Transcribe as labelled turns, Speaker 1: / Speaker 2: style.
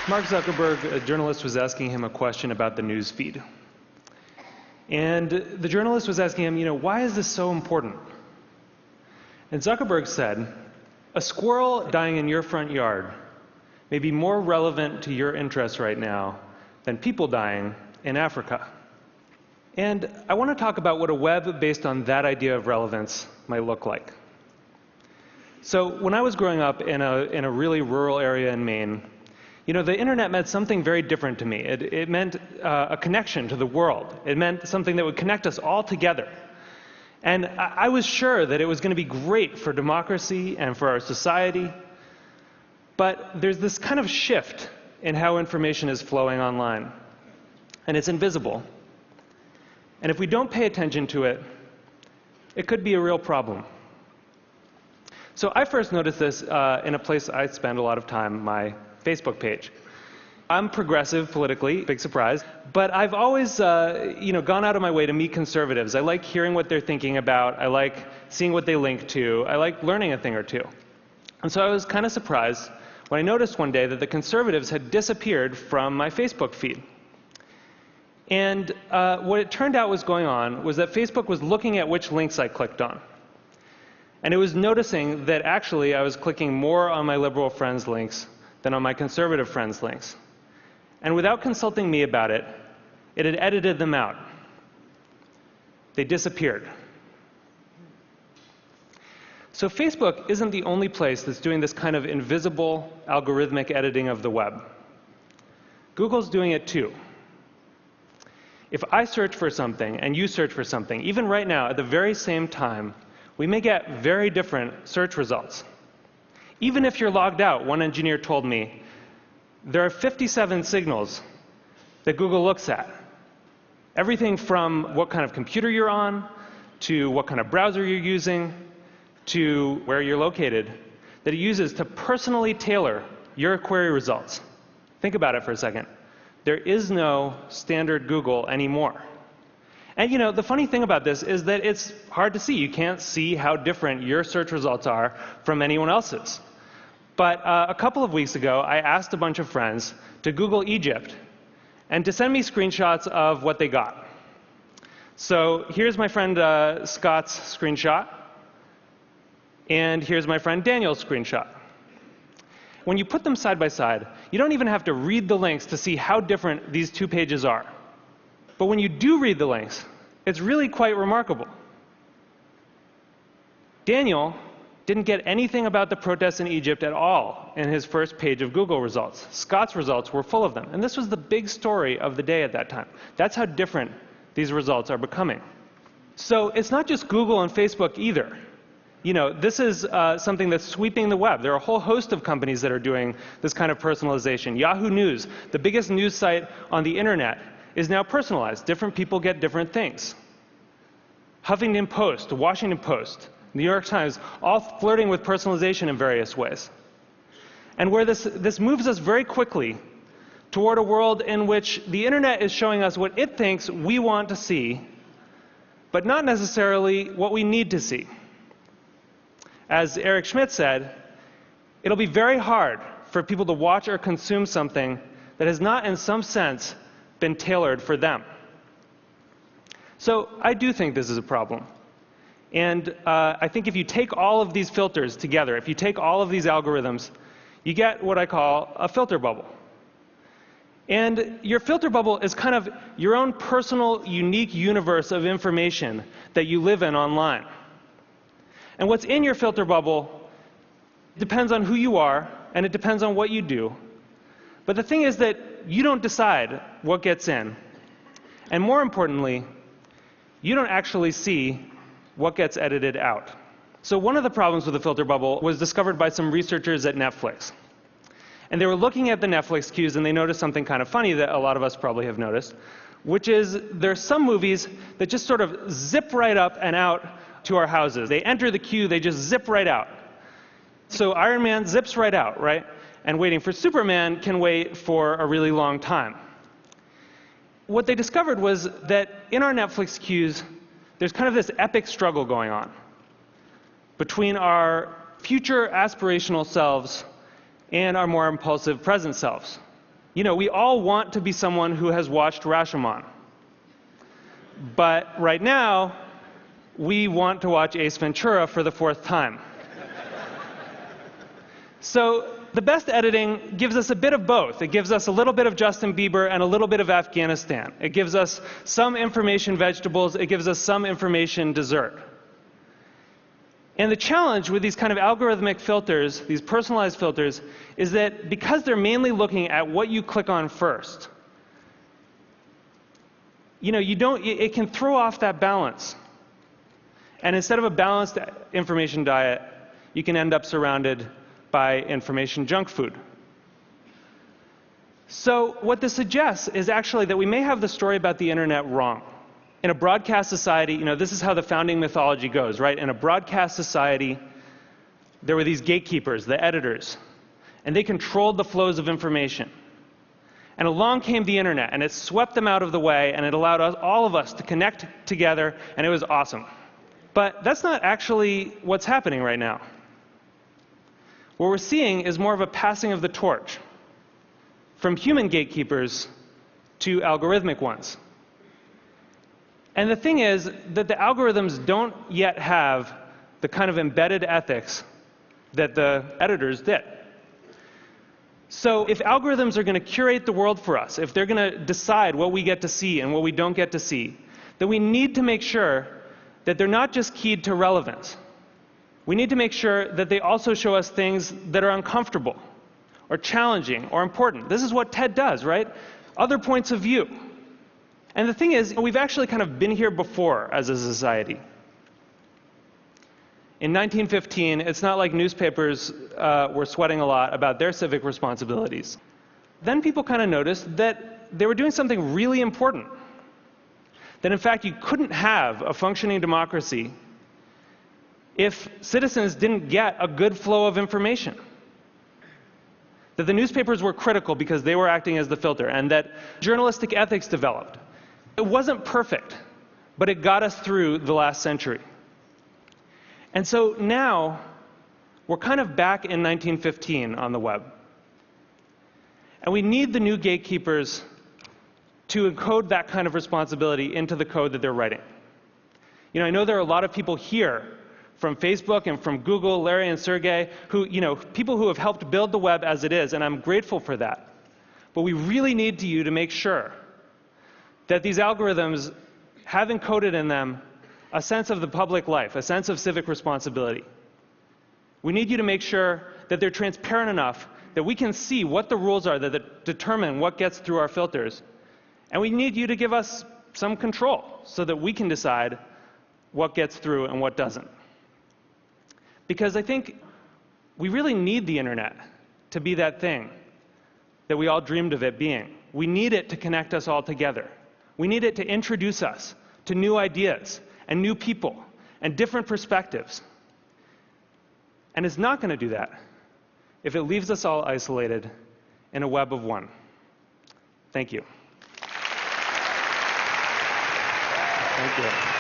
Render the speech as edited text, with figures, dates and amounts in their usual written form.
Speaker 1: Mark Zuckerberg, a journalist, was asking him a question about the news feed. And the journalist was asking him, why is this so important? And Zuckerberg said, a squirrel dying in your front yard may be more relevant to your interests right now than people dying in Africa. And I want to talk about what a web based on that idea of relevance might look like. So when I was growing up in a really rural area in Maine, the internet meant something very different to me. It meant a connection to the world. It meant something that would connect us all together. And I was sure that it was going to be great for democracy and for our society. But there's this kind of shift in how information is flowing online. And it's invisible. And if we don't pay attention to it, it could be a real problem. So I first noticed this in a place I spend a lot of time, my Facebook page. I'm progressive politically, big surprise, but I've always gone out of my way to meet conservatives. I like hearing what they're thinking about. I like seeing what they link to. I like learning a thing or two. And so I was kind of surprised when I noticed one day that the conservatives had disappeared from my Facebook feed. And what it turned out was going on was that Facebook was looking at which links I clicked on. And it was noticing that actually I was clicking more on my liberal friends' links than on my conservative friends' links. And without consulting me about it, it had edited them out. They disappeared. So Facebook isn't the only place that's doing this kind of invisible algorithmic editing of the web. Google's doing it too. If I search for something and you search for something, even right now at the very same time, we may get very different search results. Even if you're logged out, one engineer told me, there are 57 signals that Google looks at. Everything from what kind of computer you're on, to what kind of browser you're using, to where you're located, that it uses to personally tailor your query results. Think about it for a second. There is no standard Google anymore. And the funny thing about this is that it's hard to see. You can't see how different your search results are from anyone else's. But a couple of weeks ago, I asked a bunch of friends to Google Egypt and to send me screenshots of what they got. So here's my friend Scott's screenshot. And here's my friend Daniel's screenshot. When you put them side by side, you don't even have to read the links to see how different these two pages are. But when you do read the links, it's really quite remarkable. Daniel didn't get anything about the protests in Egypt at all in his first page of Google results. Scott's results were full of them. And this was the big story of the day at that time. That's how different these results are becoming. So it's not just Google and Facebook either. This is something that's sweeping the web. There are a whole host of companies that are doing this kind of personalization. Yahoo News, the biggest news site on the internet, is now personalized. Different people get different things. Huffington Post, Washington Post, New York Times, all flirting with personalization in various ways. And where this moves us very quickly toward a world in which the internet is showing us what it thinks we want to see, but not necessarily what we need to see. As Eric Schmidt said, it'll be very hard for people to watch or consume something that has not, in some sense, been tailored for them. So I do think this is a problem. And I think if you take all of these filters together, if you take all of these algorithms, you get what I call a filter bubble. And your filter bubble is kind of your own personal, unique universe of information that you live in online. And what's in your filter bubble depends on who you are, and it depends on what you do. But the thing is that you don't decide what gets in. And more importantly, you don't actually see what gets edited out. So one of the problems with the filter bubble was discovered by some researchers at Netflix. And they were looking at the Netflix queues, and they noticed something kind of funny that a lot of us probably have noticed, which is there's some movies that just sort of zip right up and out to our houses. They enter the queue, they just zip right out. So Iron Man zips right out, right? And Waiting for Superman can wait for a really long time. What they discovered was that in our Netflix queues, there's kind of this epic struggle going on between our future aspirational selves and our more impulsive present selves. You know, we all want to be someone who has watched Rashomon. But right now, we want to watch Ace Ventura for the 4th time. So the best editing gives us a bit of both. It gives us a little bit of Justin Bieber and a little bit of Afghanistan. It gives us some information vegetables. It gives us some information dessert. And the challenge with these kind of algorithmic filters, these personalized filters, is that because they're mainly looking at what you click on first, you know, it can throw off that balance. And instead of a balanced information diet, you can end up surrounded by information junk food. So what this suggests is actually that we may have the story about the internet wrong. In a broadcast society, you know, this is how the founding mythology goes, right? In a broadcast society, there were these gatekeepers, the editors, and they controlled the flows of information. And along came the internet, and it swept them out of the way, and it allowed all of us to connect together, and it was awesome. But that's not actually what's happening right now. What we're seeing is more of a passing of the torch from human gatekeepers to algorithmic ones. And the thing is that the algorithms don't yet have the kind of embedded ethics that the editors did. So if algorithms are going to curate the world for us, if they're going to decide what we get to see and what we don't get to see, then we need to make sure that they're not just keyed to relevance. We need to make sure that they also show us things that are uncomfortable or challenging or important. This is what TED does, right? Other points of view. And the thing is, we've actually kind of been here before as a society. In 1915, it's not like newspapers were sweating a lot about their civic responsibilities. Then people kind of noticed that they were doing something really important. That in fact, you couldn't have a functioning democracy if citizens didn't get a good flow of information. That the newspapers were critical because they were acting as the filter, and that journalistic ethics developed. It wasn't perfect, but it got us through the last century. And so now, we're kind of back in 1915 on the web. And we need the new gatekeepers to encode that kind of responsibility into the code that they're writing. You know, I know there are a lot of people here from Facebook and from Google, Larry and Sergey, who, you know, people who have helped build the web as it is, and I'm grateful for that. But we really need you to make sure that these algorithms have encoded in them a sense of the public life, a sense of civic responsibility. We need you to make sure that they're transparent enough that we can see what the rules are that determine what gets through our filters. And we need you to give us some control so that we can decide what gets through and what doesn't. Because I think we really need the internet to be that thing that we all dreamed of it being. We need it to connect us all together. We need it to introduce us to new ideas and new people and different perspectives. And it's not going to do that if it leaves us all isolated in a web of one. Thank you. Thank you.